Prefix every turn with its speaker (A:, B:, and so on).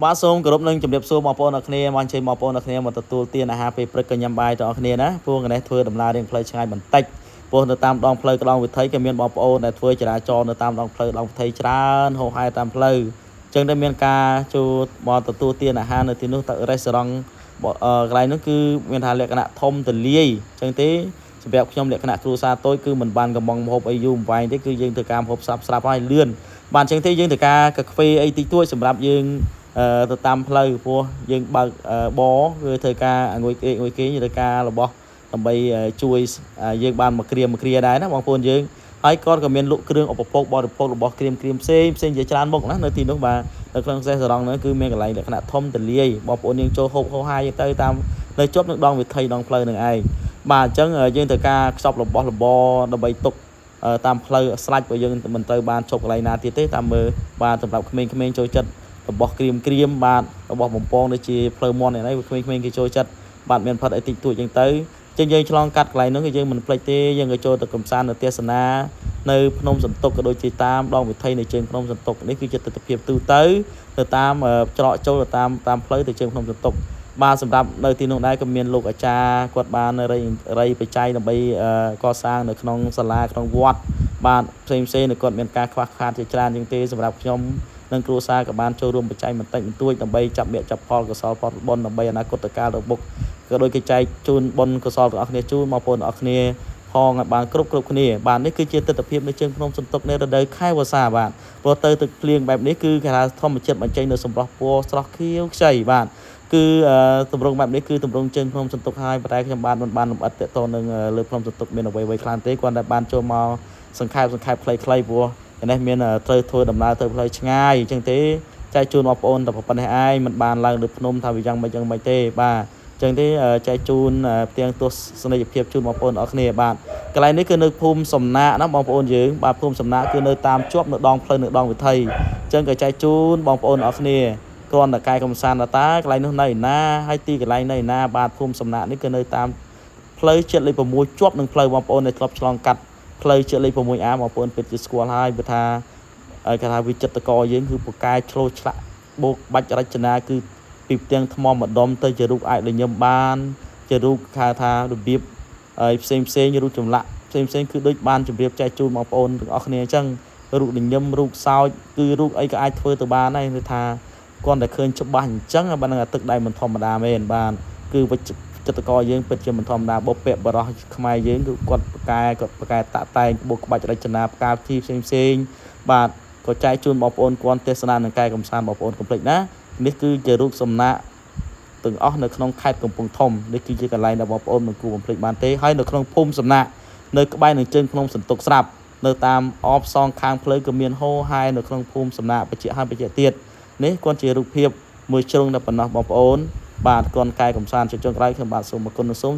A: បាទសូមគោរពនឹងជម្រាបសួរបងប្អូនអរគ្នាមកជ័យបងប្អូនអរគ្នាមកទទួលទានអាហារពេលព្រឹកក៏ញ៉ាំបាយទាំងអស់គ្នាណាព្រោះកណេះធ្វើដំណើររៀងផ្លូវឆ្ងាយបន្តិចព្រោះនៅតាមដងផ្លូវកន្លងវិថីក៏មានបងប្អូនដែលធ្វើចរាចរណ៍នៅតាមដងផ្លូវដងវិថីច្រើនហូរហែតាមផ្លូវអញ្ចឹងតែមានការចូលមកទទួលទានអាហារនៅទីនោះទៅរេស្តូរ៉ង់កន្លែងនោះគឺមានថាលក្ខណៈធំទូលាយអញ្ចឹងទេសម្រាប់ខ្ញុំលក្ខណៈគ្រួសារតូចគឺមិនបានកំងម្ហូបអីយូរអង្វែងទេគឺយើងធ្វើការម្ហូបស្រាប់ហើយលឿនបានអញ្ចឹងទេយើងធ្វើការកាហ្វេអីតិចតួចសម្រាប់យើងទៅតាមផ្លូវព្រោះយើងបើកបគឺធ្វើការងុយគេធ្វើការរបស់ដើម្បីជួយយើងបានមកគ្រាដែរណាបងប្អូនយើងហើយក៏មានលក់គ្រឿងឧបភោគបរិភោគរបស់គ្រាមផ្សេងជាច្រើនមុខណានៅទីនោះបាទនៅក្នុងសេសរ៉ង់នោះគឺមានកន្លែងលក្ខណៈធំទូលាយបងប្អូនយើងចូលហូបហោហាយទៅតាមនៅជប់នឹងដងវិថីដងផ្លូវនឹងឯងបាទអញ្ចឹងយើងត្រូវការខ្ចប់របស់របរដើម្បីទុកតាមផ្លូវស្លាច់បើយើងមិនត្រូវបានជប់កន្លែងណាទៀតទេតាមមើលបាទសម្រាប់ក្មេងៗចូលចិត្តរបស់គ្រាមបាទរបស់បំពងដូចជាផ្លូវមន់នេះក្មេងៗគេចូលចិត្តបាទមានផាត់អីតិចតួចអញ្ចឹងទៅចឹងយើងឆ្លងកាត់កន្លែងនោះគឺយើងមិនភ្លេចទេយើងក៏ចូលទៅកំសាន្តនៅទេសនានៅភ្នំសន្ទុកក៏ដូចជាតាមដងវិថីនៃជើងភ្នំសន្ទុកនេះគឺជាទស្សនវិជ្ជាទូទៅតាមច្រកចូលទៅតាមផ្លូវទៅជើងភ្នំសន្ទុកបាទសម្រាប់នៅទីនោះដែរក៏មានលោកអាចារ្យគាត់បានរៃបច្ច័យដើម្បីកសាងនៅក្នុងសាលាក្នុងវត្តបាទផ្សេងនៅគាត់មានការខ្វះខាតជាច្រើនជាងទេសម្រាប់ខ្ញុំនិងគ្រួសារក៏បានចូលរួមបច្ច័យបន្តិចបន្តួចដើម្បីចាប់មាក់ចាប់ផលកសលផលបុណ្យដើម្បីអនាគតកាលទៅមុខក៏ដូចគេចែកជូនបុណ្យកុសលទាំងអស់គ្នាជូនមកបងប្អូនទាំងអស់គ្នាផងឲ្យបានគ្រប់គ្នាបាទនេះគឺជាទស្សនវិជ្ជានៅជើងភ្នំសន្ទុកនៅរដូវខែវស្សាបាទព្រោះទៅទឹកភ្លៀងបែបនេះគឺគេថាធម្មជាតិបញ្ចេញនៅសម្រស់ពណ៌ស្រស់ខៀវខ្ចីបាទគឺទម្រង់បែបនេះគឺទម្រង់ជើងភ្នំសន្ទុកហើយប៉ុន្តែខ្ញុំបានមិនបានលម្អិតតទៅនឹងលើភ្នំសន្ទុកមានអ្វីខ្លះទេគាត់តែបានចូលមកសង្ខេបខ្លីៗព្រោះនេះមានត្រូវធ្វើដំណើរទៅផ្លូវឆ្ងាយអញ្ចឹងទេចែកជូនបងប្អូនតែប៉ុណ្ណេះឯងមិនបានឡើងលើភ្នំថាវាយ៉ាងម៉េចទេបាទអញ្ចឹងទេចែកជូនផ្ទាំងទស្សនីយភាពជូនបងប្អូនអរគ្នាបាទកន្លែងនេះគឺនៅភូមិសំណាកណាបងប្អូនយើងបាទភូមិសំណាកគឺនៅតាមជាប់នៅដងផ្លូវនៅដងវិថីអញ្ចឹងក៏ចែកជូនបងប្អូនអរគ្នាគ្រាន់តែកាយកំសាន្តតាកន្លែងនោះនៅឯណាហើយទីកន្លែងនៅឯណាបាទភូមិសំណាកនេះគឺនៅតាមផ្លូវជាតិលេខ6ជាប់នឹងផ្លូវបងប្អូនដែលធ្លាប់ឆ្លងកាត់ផ្លូវជាតិលេខ 6A បងប្អូនពិតជាស្គាល់ហើយព្រោះថាគេថាវិចិត្រករយើងគឺពូកែឆ្លោះឆ្លាក់បូកបាច់រចនាគឺពីផ្ទាំងថ្មម្ដុំទៅជារូបអាចលញឹមបានជារូបថារបៀបផ្សេងរូបចម្លាក់ផ្សេងគឺដូចបានជម្រាបចែកជូនបងប្អូនទាំងអស់គ្នាអញ្ចឹងរូបលញឹមរូបសោចគឺរូបអីក៏អាចធ្វើទៅបានដែរគឺថាគាត់តែឃើញច្បាស់អញ្ចឹងបាននឹងទឹកដៃមិនធម្មតាមែនបាទគឺវិចិត្រករយើងពិតជាមិនធម្មតាបុព្វបុរសខ្មែរយើងគឺគាត់ប្រកែតាក់តែងបូកក្បាច់រចនាផ្កាភ្ញីផ្សេងបាទក៏ចែកជូនបងប្អូនគាត់ទេសនានឹងកាយកំសាន្តបងប្អូនកុំភ្លេចណានេះគឺជារូបសំណាកទាំងអស់នៅក្នុងខេត្តកំពង់ធំនេះគឺជាកន្លែងដែលបងប្អូនមិនគួរបំភ្លេចបានទេហើយនៅក្នុងភូមិសំណាកនៅក្បែរនឹងជើងភ្នំសន្ទុកស្រាប់នៅតាមអបសងខាងផ្លូវក៏មានហូរហែនៅក្នុងភូមិសំណាកបច្ចៈទៀតនេះគាត់ជារូបភាពមួយជ្រុងតែប៉ុណ្ណោះបងប្អូនបាទគាត់កាយកំសាន្តចុងក្រោយខ្ញុំបាទសូមអរគុណនិងសូម